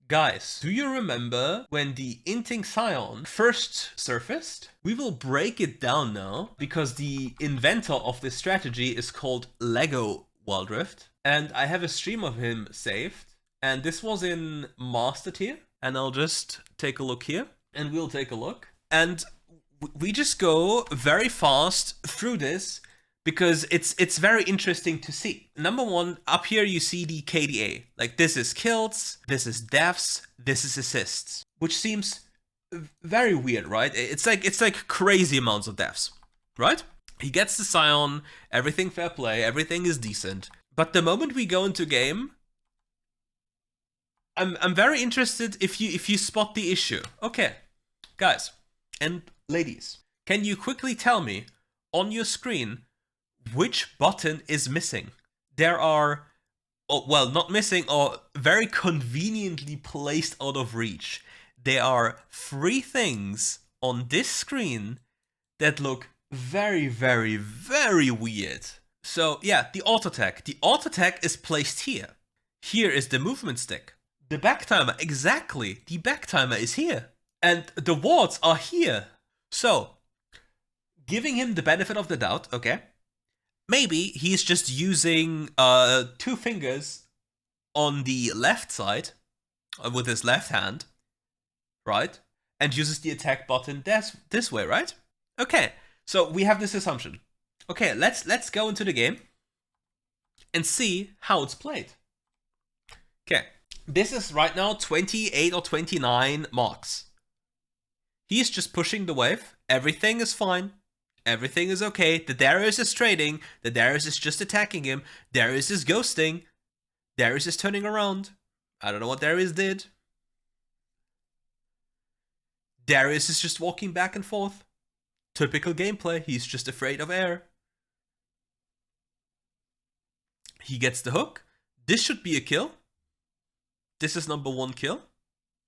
Guys, do you remember when the inting scion first surfaced? We will break it down now because the inventor of this strategy is called Lego WildRift, and I have a stream of him saved, and this was in master tier, and I'll just take a look here, and we'll take a look, and we just go very fast through this because it's very interesting to see. Number one, up here you see the KDA. Like, this is kills, this is deaths, this is assists, which seems very weird, right? It's like crazy amounts of deaths, right? He gets the Scion, everything fair play, everything is decent. But the moment we go into game, I'm very interested if you spot the issue. Okay, guys and ladies, can you quickly tell me on your screen which button is missing? There are, well, not missing, or very conveniently placed out of reach. There are 3 things on this screen that look very, very, very weird. So yeah, the auto attack. The auto attack is placed here. Here is the movement stick. The back timer, exactly. The back timer is here. And the wards are here. So, giving him the benefit of the doubt, okay. Maybe he's just using 2 fingers on the left side with his left hand, right? And uses the attack button this way, right? Okay, so we have this assumption. Okay, let's go into the game and see how it's played. Okay, this is right now 28 or 29 marks. He's just pushing the wave. Everything is fine. Everything is okay. The Darius is trading. The Darius is just attacking him. Darius is ghosting. Darius is turning around. I don't know what Darius did. Darius is just walking back and forth. Typical gameplay. He's just afraid of air. He gets the hook. This should be a kill. This is number 1 kill.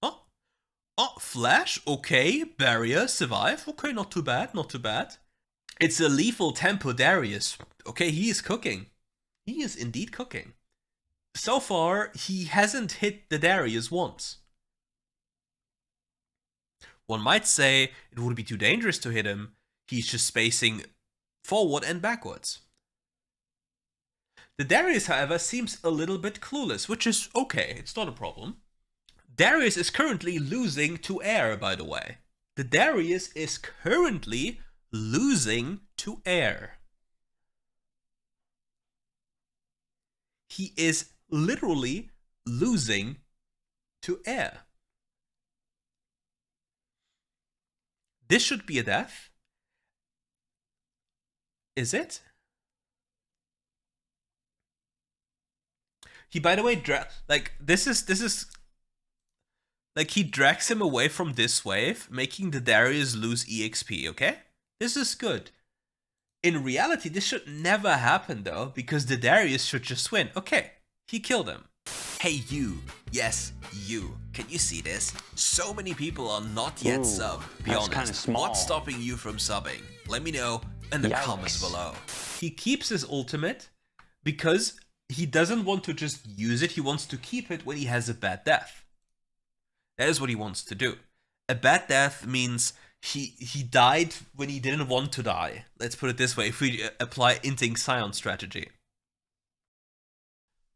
Oh, flash. Okay. Barrier. Survive. Okay, not too bad. Not too bad. It's a lethal tempo Darius. Okay, he is cooking. He is indeed cooking. So far, he hasn't hit the Darius once. One might say it would be too dangerous to hit him. He's just spacing forward and backwards. The Darius, however, seems a little bit clueless, which is okay. It's not a problem. Darius is currently losing to air, by the way. The Darius is currently losing to air. He is literally losing to air. This should be a death. Is it? He, by the way, this is like, he drags him away from this wave, making the Darius lose EXP, okay? This is good. In reality, this should never happen though, because the Darius should just win. Okay, he killed him. Hey you, yes, you. Can you see this? So many people are not yet subbed. Be honest, kinda small. what's stopping you from subbing? Let me know in the comments below. He keeps his ultimate because he doesn't want to just use it, he wants to keep it when he has a bad death. That is what he wants to do. A bad death means he died when he didn't want to die. Let's put it this way, if we apply inting scion strategy.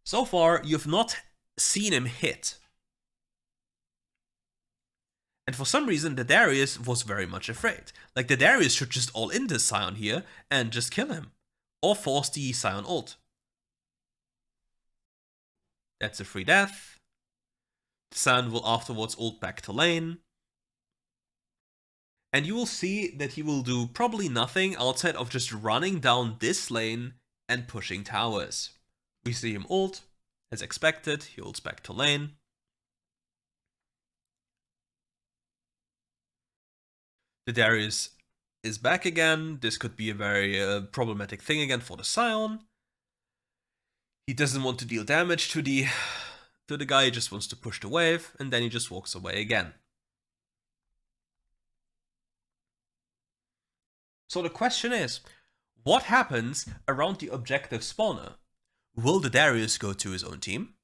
So far, you've not seen him hit. And for some reason, the Darius was very much afraid. Like, the Darius should just all in this scion here and just kill him. Or force the scion ult. That's a free death. The scion will afterwards ult back to lane. And you will see that he will do probably nothing outside of just running down this lane and pushing towers. We see him ult, as expected, he ults back to lane. The Darius is back again. This could be a very problematic thing again for the Scion. He doesn't want to deal damage to the guy, he just wants to push the wave, and then he just walks away again. So the question is, what happens around the objective spawner? Will the Darius go to his own team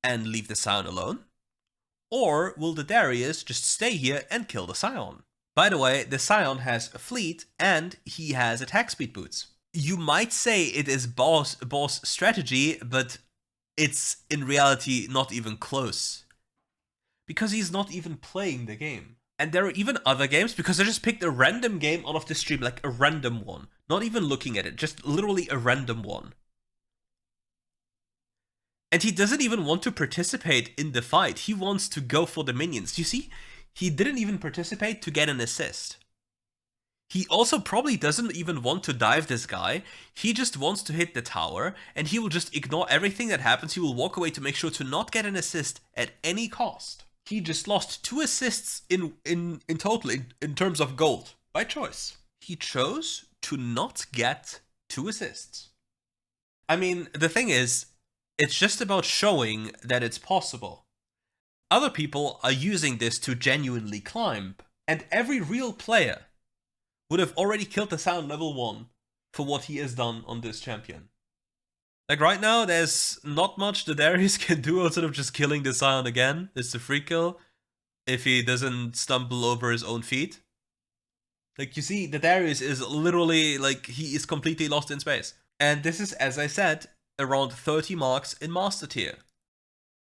and leave the Scion alone? Or will the Darius just stay here and kill the Scion? By the way, the Scion has a fleet and he has attack speed boots. You might say it is boss strategy, but it's in reality not even close. Because he's not even playing the game. And there are even other games, because I just picked a random game out of the stream, like a random one. Not even looking at it, just literally a random one. And he doesn't even want to participate in the fight. He wants to go for the minions. You see, he didn't even participate to get an assist. He also probably doesn't even want to dive this guy. He just wants to hit the tower, and he will just ignore everything that happens. He will walk away to make sure to not get an assist at any cost. He just lost 2 assists in total in terms of gold by choice. He chose to not get 2 assists. I mean, the thing is, it's just about showing that it's possible. Other people are using this to genuinely climb, and every real player would have already killed the Scion level 1 for what he has done on this champion. Like right now, there's not much the Darius can do outside of just killing the Scion again. It's a free kill if he doesn't stumble over his own feet. Like you see, the Darius is literally like he is completely lost in space. And this is, as I said, around 30 marks in Master Tier.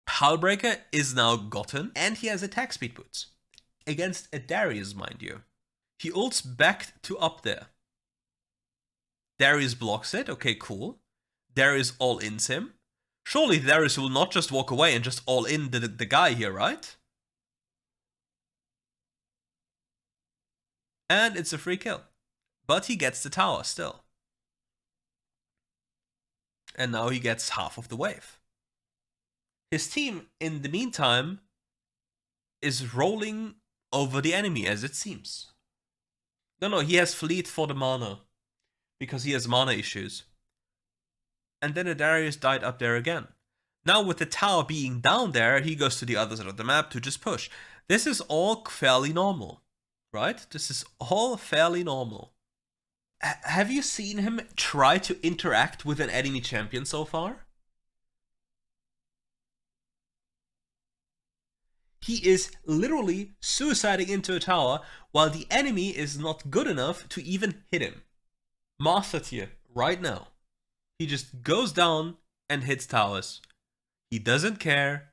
Hullbreaker is now gotten, and he has attack speed boots. Against a Darius, mind you. He ults back to up there. Darius blocks it, okay, cool. Darius all-ins him. Surely Darius will not just walk away and just all-in the guy here, right? And it's a free kill. But he gets the tower still. And now he gets half of the wave. His team, in the meantime, is rolling over the enemy, as it seems. No, he has fleet for the mana. Because he has mana issues. And then the Darius died up there again. Now with the tower being down there, he goes to the other side of the map to just push. This is all fairly normal, right? This is all fairly normal. Have you seen him try to interact with an enemy champion so far? He is literally suiciding into a tower while the enemy is not good enough to even hit him. Master Tier, right now. He just goes down and hits towers. He doesn't care.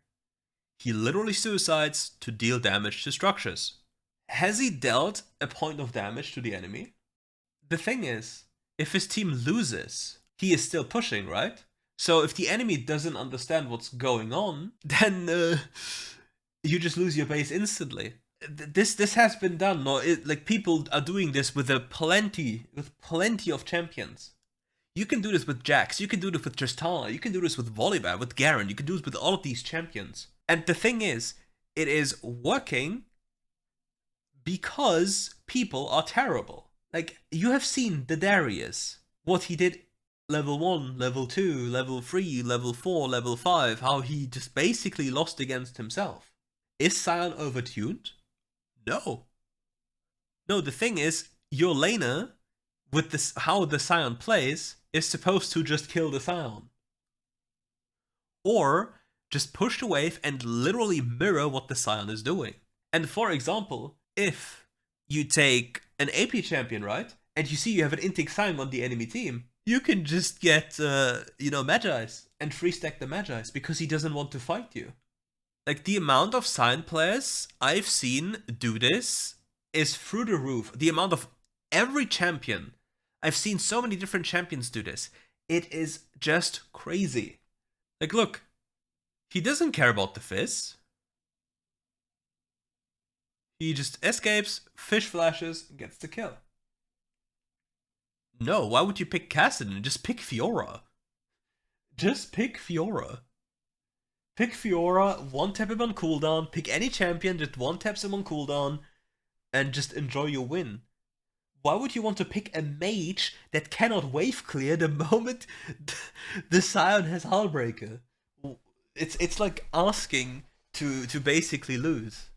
He literally suicides to deal damage to structures. Has he dealt a point of damage to the enemy? The thing is, if his team loses, he is still pushing, right? So if the enemy doesn't understand what's going on, then you just lose your base instantly. This has been done. No, like people are doing this with plenty of champions. You can do this with Jax, you can do this with Tristana, you can do this with Volibear, with Garen, you can do this with all of these champions. And the thing is, it is working because people are terrible. Like, you have seen the Darius, what he did level 1, level 2, level 3, level 4, level 5, how he just basically lost against himself. Is Scion overtuned? No. No, the thing is, your laner, with this, how the Scion plays, is supposed to just kill the Scion. Or just push the wave and literally mirror what the Scion is doing. And for example, if you take an AP champion, right? And you see you have an Intic Scion on the enemy team, you can just get, Magi's and free stack the Magi's because he doesn't want to fight you. Like, the amount of Scion players I've seen do this is through the roof. The amount of every champion. I've seen so many different champions do this. It is just crazy. Like, look. He doesn't care about the Fizz. He just escapes, fish flashes, gets the kill. No, why would you pick Kassadin? Just pick Fiora. Just pick Fiora. Pick Fiora, one-tap him on cooldown, pick any champion, just one-taps him on cooldown, and just enjoy your win. Why would you want to pick a mage that cannot wave clear the moment the Scion has Hullbreaker? It's like asking to basically lose.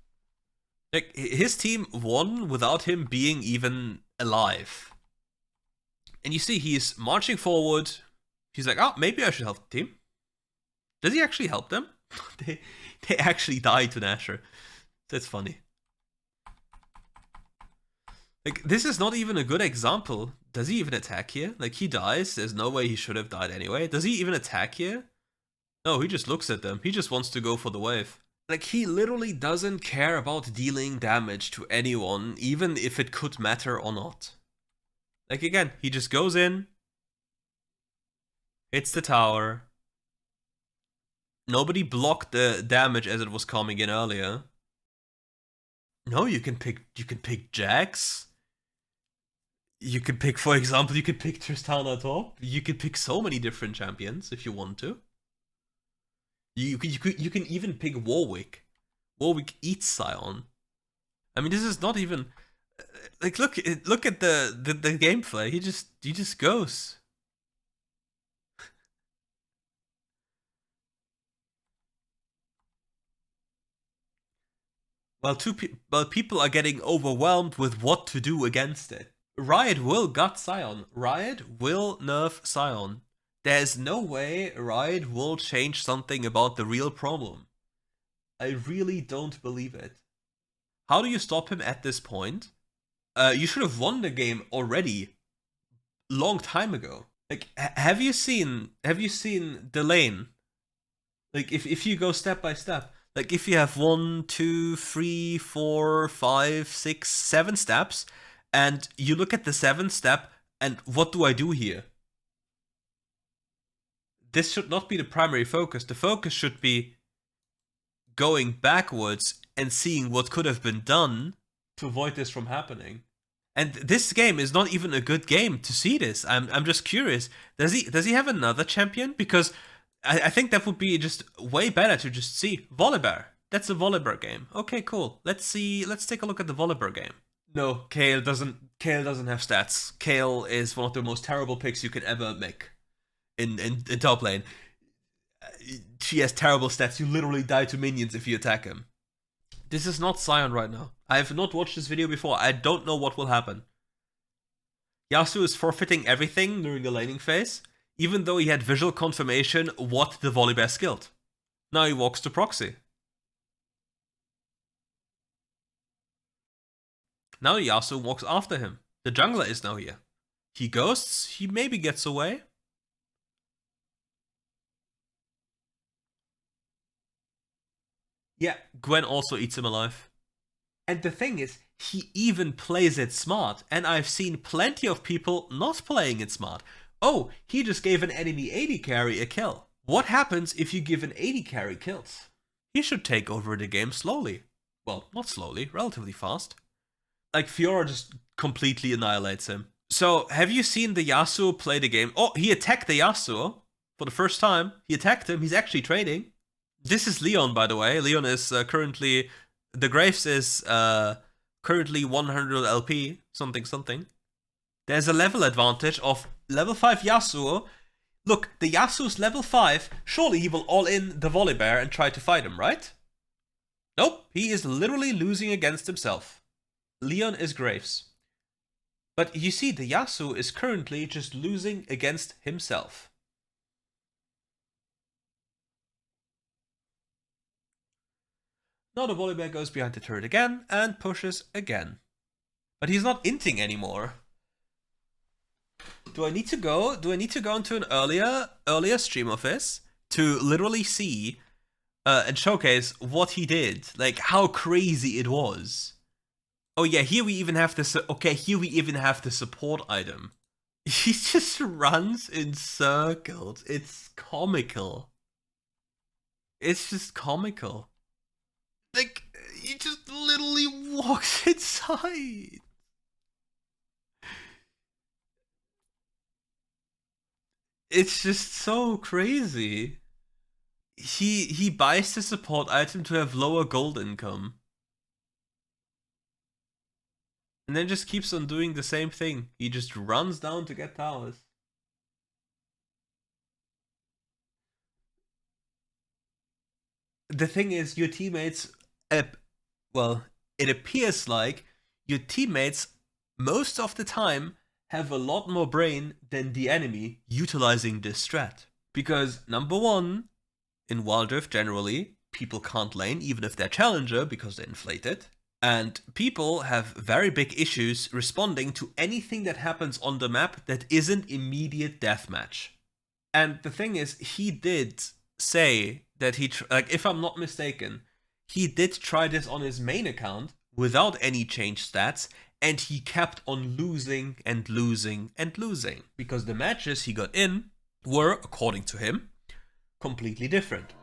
Like, his team won without him being even alive. And you see, he's marching forward. He's like, oh, maybe I should help the team. Does he actually help them? they they actually died to Nashor. That's funny. Like, this is not even a good example. Does he even attack here? Like, he dies. There's no way he should have died anyway. Does he even attack here? No, he just looks at them. He just wants to go for the wave. Like, he literally doesn't care about dealing damage to anyone, even if it could matter or not. Like, again, he just goes in, hits the tower. Nobody blocked the damage as it was coming in earlier. No, you can pick Jax. You could pick, for example, you could pick Tristana top. You could pick so many different champions if you want to. You can even pick Warwick. Warwick eats Sion. I mean, this is not even like look at the gameplay. He just goes. While people are getting overwhelmed with what to do against it. Riot will gut Sion. Riot will nerf Sion. There's no way Riot will change something about the real problem. I really don't believe it. How do you stop him at this point? You should have won the game already, long time ago. Like, have you seen the lane? Like, if you go step by step, like if you have 1, 2, 3, 4, 5, 6, 7 steps, and you look at the 7th step, and what do I do here? This should not be the primary focus. The focus should be going backwards and seeing what could have been done to avoid this from happening. And this game is not even a good game to see this. I'm just curious. Does he have another champion? Because I think that would be just way better to just see Volibear. That's a Volibear game. Okay, cool. Let's take a look at the Volibear game. No, Kayle doesn't have stats. Kayle is one of the most terrible picks you can ever make in top lane. She has terrible stats. You literally die to minions if you attack him. This is not Sion right now. I have not watched this video before. I don't know what will happen. Yasuo is forfeiting everything during the laning phase, even though he had visual confirmation what the Volibear skilled. Now he walks to proxy. Now Yasuo walks after him. The jungler is now here. He ghosts, he maybe gets away. Yeah, Gwen also eats him alive. And the thing is, he even plays it smart, and I've seen plenty of people not playing it smart. Oh, he just gave an enemy AD carry a kill. What happens if you give an AD carry kills? He should take over the game slowly. Well, not slowly, relatively fast. Like, Fiora just completely annihilates him. So, have you seen the Yasuo play the game? Oh, he attacked the Yasuo for the first time. He attacked him, he's actually trading. This is Leon, by the way. Leon is currently... The Graves is currently 100 LP, something. There's a level advantage of level 5 Yasuo. Look, the Yasuo's level 5. Surely he will all-in the Volibear and try to fight him, right? Nope, he is literally losing against himself. Leon is Graves. But you see, the Yasuo is currently just losing against himself. Now the Volibear goes behind the turret again and pushes again. But he's not inting anymore. Do I need to go into an earlier stream of this to literally see and showcase what he did? Like, how crazy it was. Oh yeah, here we even have this. Okay, here we even have the support item. He just runs in circles. It's comical. It's just comical. Like, he just literally walks inside. It's just so crazy. He buys the support item to have lower gold income. And then just keeps on doing the same thing. He just runs down to get towers. The thing is, your teammates... well, it appears like your teammates, most of the time, have a lot more brain than the enemy utilizing this strat. Because, number one, in WildRift generally, people can't lane even if they're challenger because they're inflated. And people have very big issues responding to anything that happens on the map that isn't immediate deathmatch. And the thing is, he did say that like, if I'm not mistaken, he did try this on his main account without any changed stats, and he kept on losing and losing and losing because the matches he got in were, according to him, completely different.